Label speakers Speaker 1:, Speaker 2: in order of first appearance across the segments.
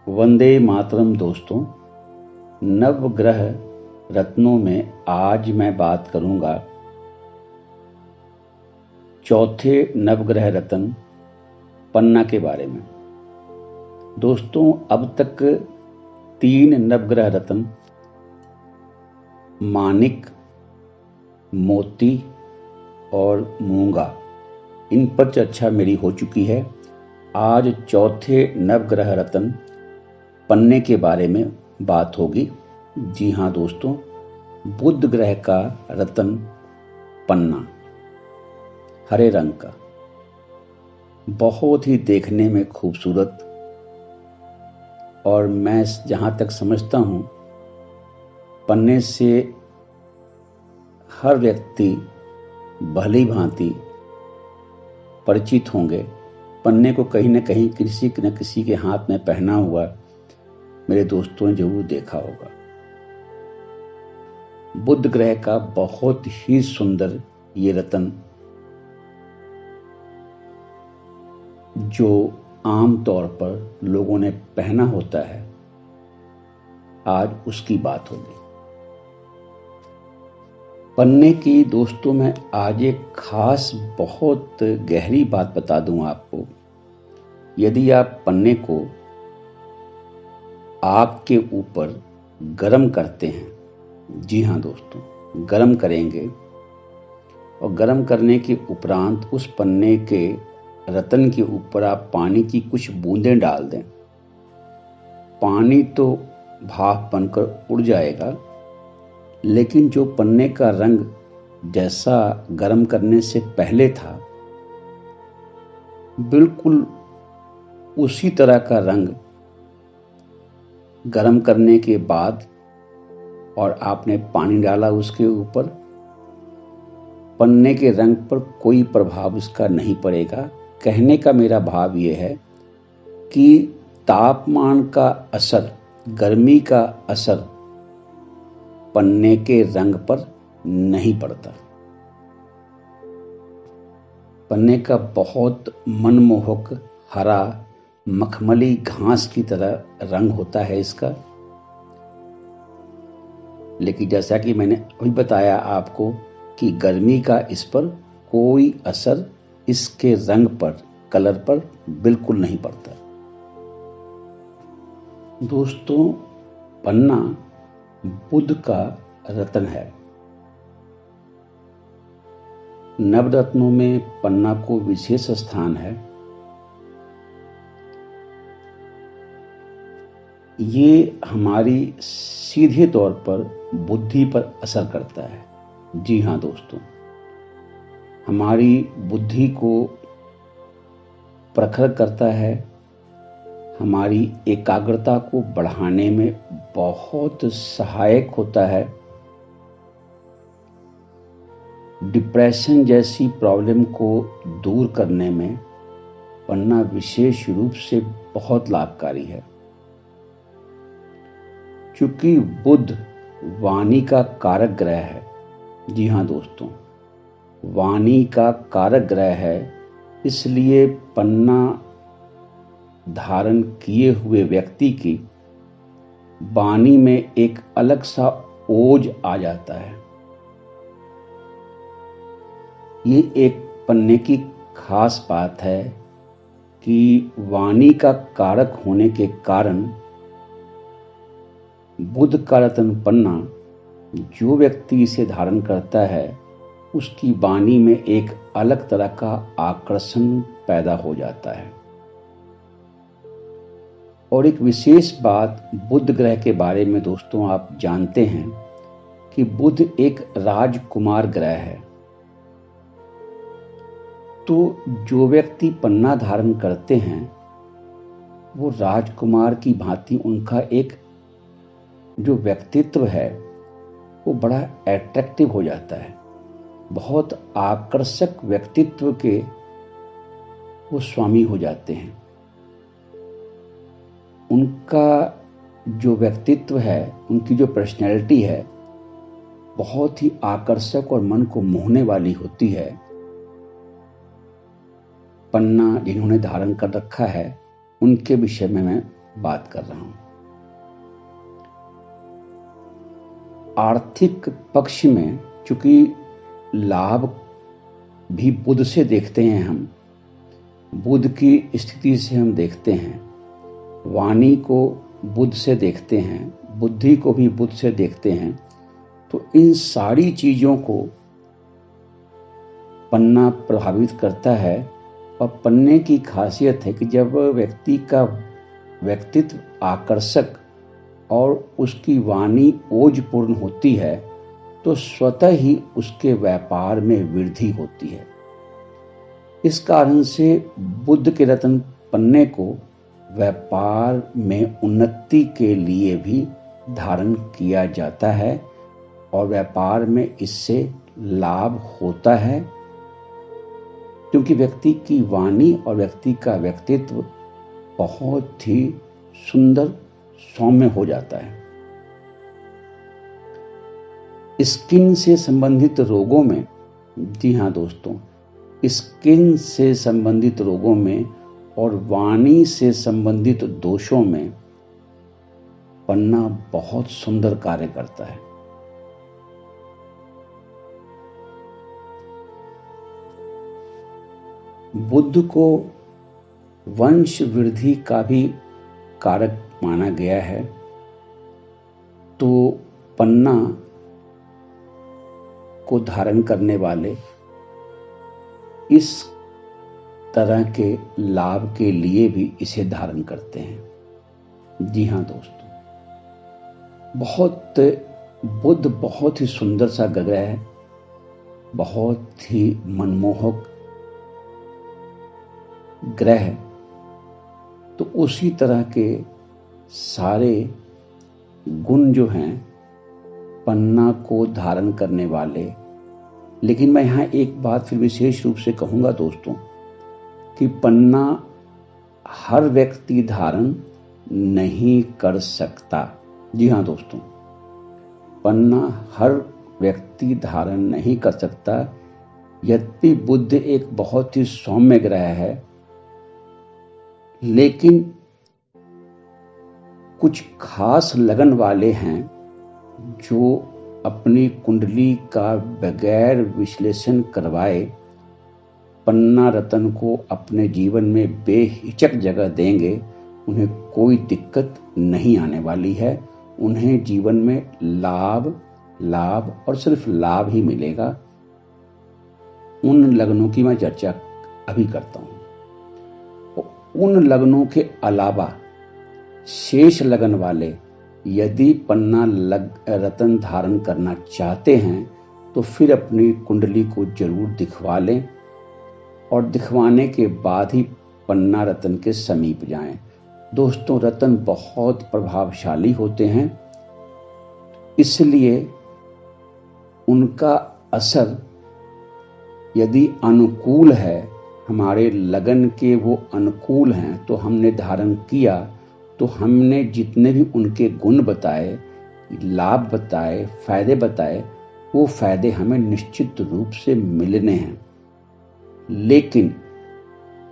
Speaker 1: वंदे मातरम दोस्तों। नवग्रह रत्नों में आज मैं बात करूंगा चौथे नवग्रह रत्न पन्ना के बारे में। दोस्तों, अब तक 3 नवग्रह रत्न मानिक, मोती और मूंगा, इन पर चर्चा मेरी हो चुकी है। आज चौथे नवग्रह रत्न पन्ने के बारे में बात होगी। जी हाँ दोस्तों, बुध ग्रह का रत्न पन्ना, हरे रंग का, बहुत ही देखने में खूबसूरत, और मैं जहाँ तक समझता हूँ पन्ने से हर व्यक्ति भली भांति परिचित होंगे। पन्ने को कहीं न कहीं किसी न किसी के हाथ में पहना हुआ मेरे दोस्तों ने जरूर देखा होगा। बुध ग्रह का बहुत ही सुंदर ये रत्न, जो आम तौर पर लोगों ने पहना होता है, आज उसकी बात होगी। पन्ने की दोस्तों मैं आज एक खास बहुत गहरी बात बता दूं आपको। यदि आप पन्ने को आग के ऊपर गरम करते हैं, जी हाँ दोस्तों, गरम करेंगे और गरम करने के उपरांत उस पन्ने के रत्न के ऊपर आप पानी की कुछ बूंदें डाल दें, पानी तो भाप बनकर उड़ जाएगा, लेकिन जो पन्ने का रंग जैसा गरम करने से पहले था, बिल्कुल उसी तरह का रंग गरम करने के बाद और आपने पानी डाला उसके ऊपर, पन्ने के रंग पर कोई प्रभाव इसका नहीं पड़ेगा। कहने का मेरा भाव यह है कि तापमान का असर, गर्मी का असर पन्ने के रंग पर नहीं पड़ता। पन्ने का बहुत मनमोहक हरा मखमली घास की तरह रंग होता है इसका, लेकिन जैसा कि मैंने अभी बताया आपको कि गर्मी का इस पर कोई असर इसके रंग पर, कलर पर बिल्कुल नहीं पड़ता। दोस्तों, पन्ना बुध का रत्न है। नवरत्नों में पन्ना को विशेष स्थान है। ये हमारी सीधे तौर पर बुद्धि पर असर करता है। जी हाँ दोस्तों, हमारी बुद्धि को प्रखर करता है, हमारी एकाग्रता को बढ़ाने में बहुत सहायक होता है। डिप्रेशन जैसी प्रॉब्लम को दूर करने में पन्ना विशेष रूप से बहुत लाभकारी है। क्योंकि बुध वाणी का कारक ग्रह है। जी हाँ दोस्तों, वाणी का कारक ग्रह है, इसलिए पन्ना धारण किए हुए व्यक्ति की वाणी में एक अलग सा ओज आ जाता है। ये एक पन्ने की खास बात है कि वाणी का कारक होने के कारण बुध का रत्न पन्ना, जो व्यक्ति इसे धारण करता है, उसकी वाणी में एक अलग तरह का आकर्षण पैदा हो जाता है। और एक विशेष बात बुध ग्रह के बारे में दोस्तों, आप जानते हैं कि बुध एक राजकुमार ग्रह है। तो जो व्यक्ति पन्ना धारण करते हैं, वो राजकुमार की भांति उनका एक जो व्यक्तित्व है वो बड़ा एट्रैक्टिव हो जाता है। बहुत आकर्षक व्यक्तित्व के वो स्वामी हो जाते हैं। उनका जो व्यक्तित्व है, उनकी जो पर्सनैलिटी है, बहुत ही आकर्षक और मन को मोहने वाली होती है। पन्ना जिन्होंने धारण कर रखा है, उनके विषय में मैं बात कर रहा हूं। आर्थिक पक्ष में चूंकि लाभ भी बुध से देखते हैं, हम बुध की स्थिति से हम देखते हैं, वाणी को बुध से देखते हैं, बुद्धि को भी बुध से देखते हैं, तो इन सारी चीजों को पन्ना प्रभावित करता है। और पन्ने की खासियत है कि जब व्यक्ति का व्यक्तित्व आकर्षक और उसकी वाणी ओजपूर्ण होती है तो स्वतः ही उसके व्यापार में वृद्धि होती है। इस कारण से बुध के रत्न पन्ने को व्यापार में उन्नति के लिए भी धारण किया जाता है और व्यापार में इससे लाभ होता है, क्योंकि व्यक्ति की वाणी और व्यक्ति का व्यक्तित्व बहुत ही सुंदर सौम्य हो जाता है। स्किन से संबंधित रोगों में, जी हाँ दोस्तों, स्किन से संबंधित रोगों में और वाणी से संबंधित दोषों में पन्ना बहुत सुंदर कार्य करता है। बुध को वंश वृद्धि का भी कारक माना गया है, तो पन्ना को धारण करने वाले इस तरह के लाभ के लिए भी इसे धारण करते हैं। जी हाँ दोस्तों, बुध बहुत ही सुंदर सा ग्रह है, बहुत ही मनमोहक ग्रह है। तो उसी तरह के सारे गुण जो हैं पन्ना को धारण करने वाले। लेकिन मैं यहाँ एक बात फिर विशेष रूप से कहूंगा दोस्तों कि पन्ना हर व्यक्ति धारण नहीं कर सकता। जी हाँ दोस्तों, पन्ना हर व्यक्ति धारण नहीं कर सकता। यद्यपि बुध एक बहुत ही सौम्य ग्रह है, लेकिन कुछ खास लगन वाले हैं जो अपनी कुंडली का बगैर विश्लेषण करवाए पन्ना रत्न को अपने जीवन में बेहिचक जगह देंगे। उन्हें कोई दिक्कत नहीं आने वाली है। उन्हें जीवन में लाभ और सिर्फ लाभ ही मिलेगा। उन लग्नों की मैं चर्चा अभी करता हूं। उन लग्नों के अलावा शेष लगन वाले यदि पन्ना रत्न धारण करना चाहते हैं तो फिर अपनी कुंडली को जरूर दिखवा लें और दिखवाने के बाद ही पन्ना रत्न के समीप जाएं। दोस्तों, रत्न बहुत प्रभावशाली होते हैं, इसलिए उनका असर यदि अनुकूल है, हमारे लगन के वो अनुकूल हैं, तो हमने धारण किया तो हमने जितने भी उनके गुण बताए, लाभ बताए, फायदे बताए, वो फायदे हमें निश्चित रूप से मिलने हैं। लेकिन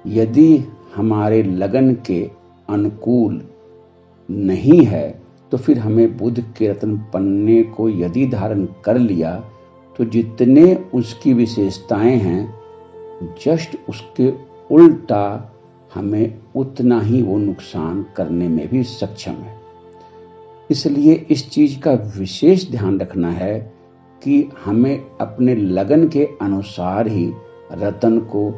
Speaker 1: यदि हमारे लगन के अनुकूल नहीं है तो फिर हमें बुध के रत्न पन्ने को यदि धारण कर लिया तो जितने उसकी विशेषताएं हैं जस्ट उसके उल्टा हमें उतना ही वो नुकसान करने में भी सक्षम है। इसलिए इस चीज का विशेष ध्यान रखना है कि हमें अपने लगन के अनुसार ही रत्न को,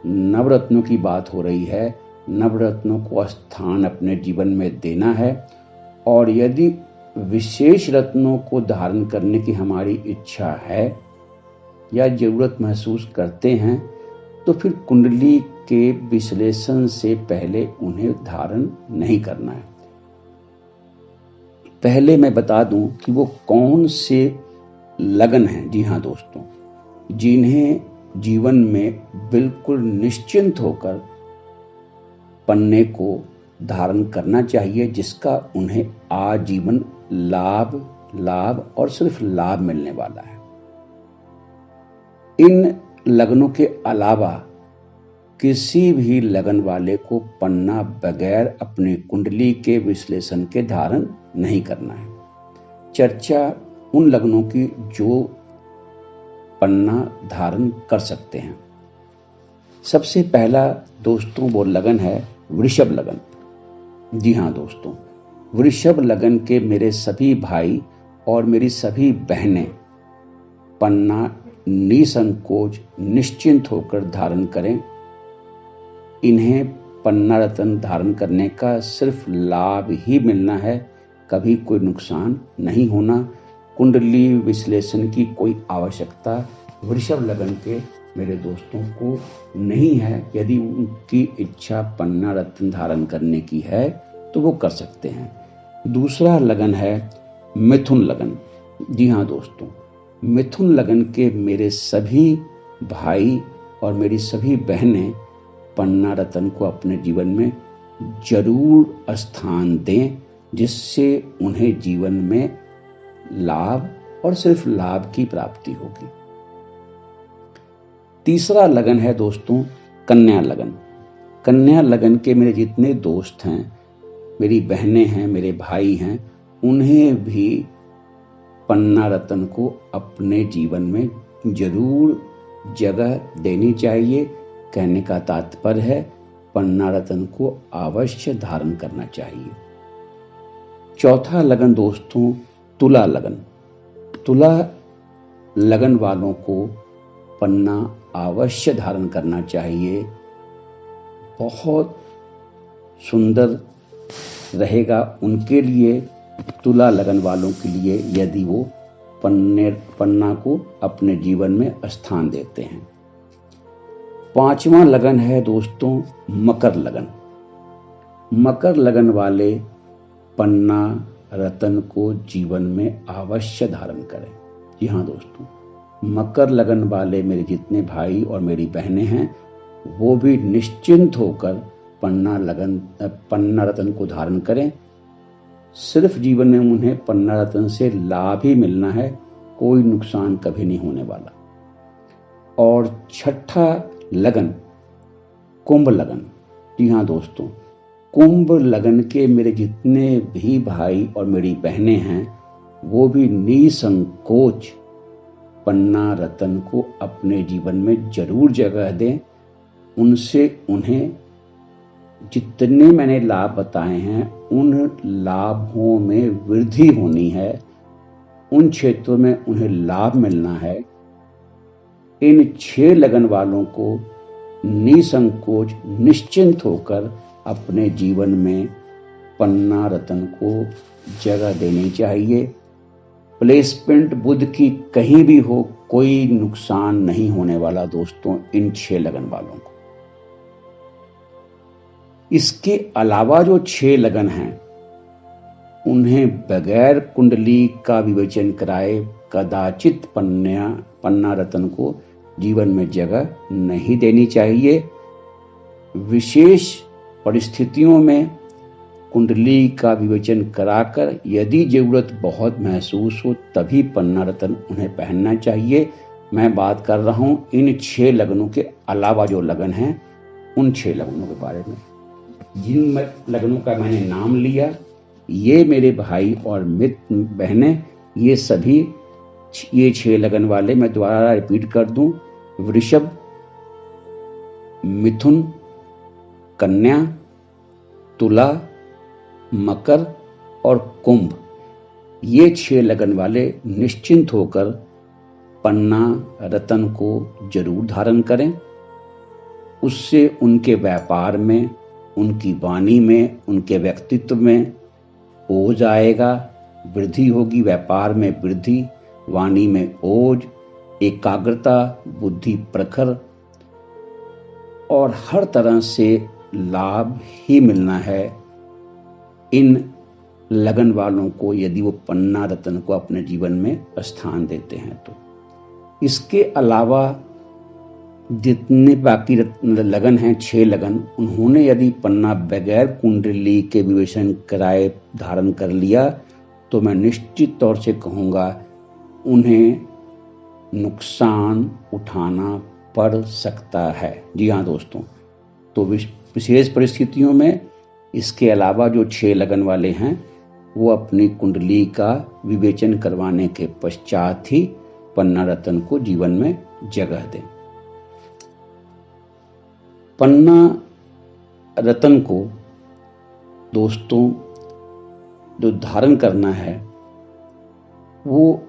Speaker 1: नवरत्नों की बात हो रही है, नवरत्नों को स्थान अपने जीवन में देना है। और यदि विशेष रत्नों को धारण करने की हमारी इच्छा है या जरूरत महसूस करते हैं तो फिर कुंडली के विश्लेषण से पहले उन्हें धारण नहीं करना है। पहले मैं बता दूं कि वो कौन से लगन हैं। जी हाँ दोस्तों, जिन्हें जीवन में बिल्कुल निश्चिंत होकर पन्ने को धारण करना चाहिए, जिसका उन्हें आजीवन लाभ और सिर्फ लाभ मिलने वाला है। इन लग्नों के अलावा किसी भी लगन वाले को पन्ना बगैर अपनी कुंडली के विश्लेषण के धारण नहीं करना है। चर्चा उन लगनों की जो पन्ना धारण कर सकते हैं। सबसे पहला दोस्तों वो लगन है वृषभ लगन। जी हाँ दोस्तों, वृषभ लगन के मेरे सभी भाई और मेरी सभी बहनें पन्ना निसंकोच निश्चिंत होकर धारण करें। इन्हें पन्ना रत्न धारण करने का सिर्फ लाभ ही मिलना है, कभी कोई नुकसान नहीं होना। कुंडली विश्लेषण की कोई आवश्यकता वृषभ लगन के मेरे दोस्तों को नहीं है। यदि उनकी इच्छा पन्ना रत्न धारण करने की है तो वो कर सकते हैं। दूसरा लगन है मिथुन लगन। जी हाँ दोस्तों, मिथुन लगन के मेरे सभी भाई और मेरी सभी बहनें पन्ना रत्न को अपने जीवन में जरूर स्थान दें, जिससे उन्हें जीवन में लाभ और सिर्फ लाभ की प्राप्ति होगी। तीसरा लगन है दोस्तों कन्या लगन। कन्या लगन के मेरे जितने दोस्त हैं, मेरी बहनें हैं, मेरे भाई हैं, उन्हें भी पन्ना रत्न को अपने जीवन में जरूर जगह देनी चाहिए। कहने का तात्पर्य है पन्ना रत्न को अवश्य धारण करना चाहिए। चौथा लगन दोस्तों तुला लगन। तुला लगन वालों को पन्ना अवश्य धारण करना चाहिए। बहुत सुंदर रहेगा उनके लिए, तुला लगन वालों के लिए, यदि वो पन्ना को अपने जीवन में स्थान देते हैं। पांचवा लगन है दोस्तों मकर लगन। मकर लगन वाले पन्ना रत्न को जीवन में अवश्य धारण करें। जी हाँ दोस्तों, मकर लगन वाले मेरे जितने भाई और मेरी बहनें हैं, वो भी निश्चिंत होकर पन्ना रत्न को धारण करें। सिर्फ जीवन में उन्हें पन्ना रत्न से लाभ ही मिलना है, कोई नुकसान कभी नहीं होने वाला। और छठा लगन कुंभ लगन। जी हाँ दोस्तों, कुंभ लगन के मेरे जितने भी भाई और मेरी बहनें हैं, वो भी निसंकोच पन्ना रत्न को अपने जीवन में जरूर जगह दें। उनसे उन्हें जितने मैंने लाभ बताए हैं, उन लाभों में वृद्धि होनी है, उन क्षेत्रों में उन्हें लाभ मिलना है। इन 6 लगन वालों को निसंकोच निश्चिंत होकर अपने जीवन में पन्ना रत्न को जगह देनी चाहिए। प्लेसमेंट बुध की कहीं भी हो, कोई नुकसान नहीं होने वाला दोस्तों इन 6 लगन वालों को। इसके अलावा जो 6 लगन हैं, उन्हें बगैर कुंडली का विवेचन कराए कदाचित पन्ना रत्न को जीवन में जगह नहीं देनी चाहिए। विशेष परिस्थितियों में कुंडली का विवेचन कराकर यदि जरूरत बहुत महसूस हो तभी पन्ना रत्न उन्हें पहनना चाहिए। मैं बात कर रहा हूं इन 6 लगनों के अलावा जो लगन हैं, उन 6 लगनों के बारे में। जिन लगनों का मैंने नाम लिया, ये मेरे भाई और बहनें, ये सभी ये 6 लगन वाले, मैं दोबारा रिपीट कर दूं, वृषभ, मिथुन, कन्या, तुला, मकर और कुंभ, ये 6 लगन वाले निश्चिंत होकर पन्ना रत्न को जरूर धारण करें। उससे उनके व्यापार में, उनकी वाणी में, उनके व्यक्तित्व में ओज आएगा, वृद्धि होगी। व्यापार में वृद्धि, वाणी में ओज, एकाग्रता, बुद्धि प्रखर और हर तरह से लाभ ही मिलना है इन लगन वालों को, यदि वो पन्ना रत्न को अपने जीवन में स्थान देते हैं तो। इसके अलावा जितने बाकी लगन हैं, 6 लगन, उन्होंने यदि पन्ना बगैर कुंडली के विवेचन कराए धारण कर लिया तो मैं निश्चित तौर से कहूँगा उन्हें नुकसान उठाना पड़ सकता है। जी हाँ दोस्तों, तो विशेष परिस्थितियों में इसके अलावा जो 6 लगन वाले हैं वो अपनी कुंडली का विवेचन करवाने के पश्चात ही पन्ना रत्न को जीवन में जगह दें। पन्ना रत्न को दोस्तों जो धारण करना है वो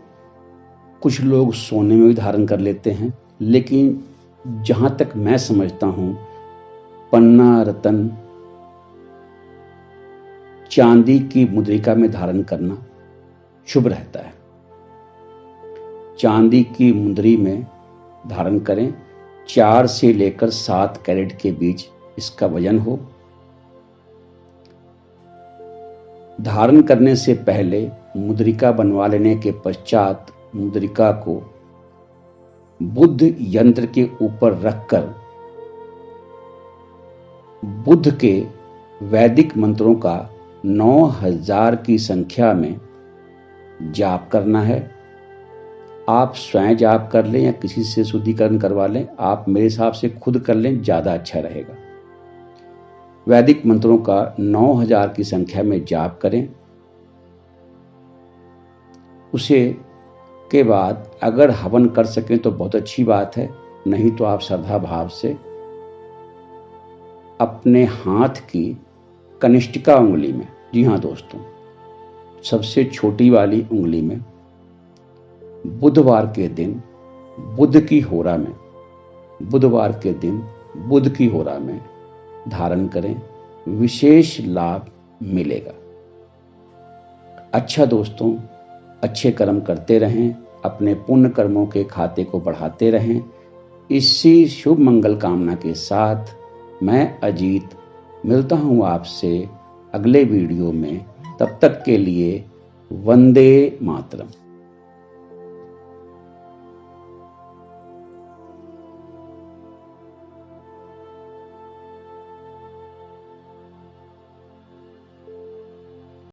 Speaker 1: कुछ लोग सोने में भी धारण कर लेते हैं, लेकिन जहां तक मैं समझता हूं पन्ना रत्न चांदी की मुद्रिका में धारण करना शुभ रहता है। चांदी की मुंदरी में धारण करें। 4 से लेकर 7 कैरेट के बीच इसका वजन हो। धारण करने से पहले मुद्रिका बनवा लेने के पश्चात मुद्रिका को बुद्ध यंत्र के ऊपर रखकर बुद्ध के वैदिक मंत्रों का 9000 की संख्या में जाप करना है। आप स्वयं जाप कर लें या किसी से शुद्धिकरण करवा लें। आप मेरे हिसाब से खुद कर लें, ज्यादा अच्छा रहेगा। वैदिक मंत्रों का 9000 की संख्या में जाप करें। उसे के बाद अगर हवन कर सकें तो बहुत अच्छी बात है, नहीं तो आप श्रद्धा भाव से अपने हाथ की कनिष्ठिका उंगली में, जी हाँ दोस्तों, सबसे छोटी वाली उंगली में बुधवार के दिन बुध की होरा में, बुधवार के दिन बुध की होरा में धारण करें। विशेष लाभ मिलेगा। अच्छा दोस्तों, अच्छे कर्म करते रहें, अपने पुण्य कर्मों के खाते को बढ़ाते रहें। इसी शुभ मंगल कामना के साथ मैं अजीत मिलता हूं आपसे अगले वीडियो में। तब तक के लिए वंदे मातरम।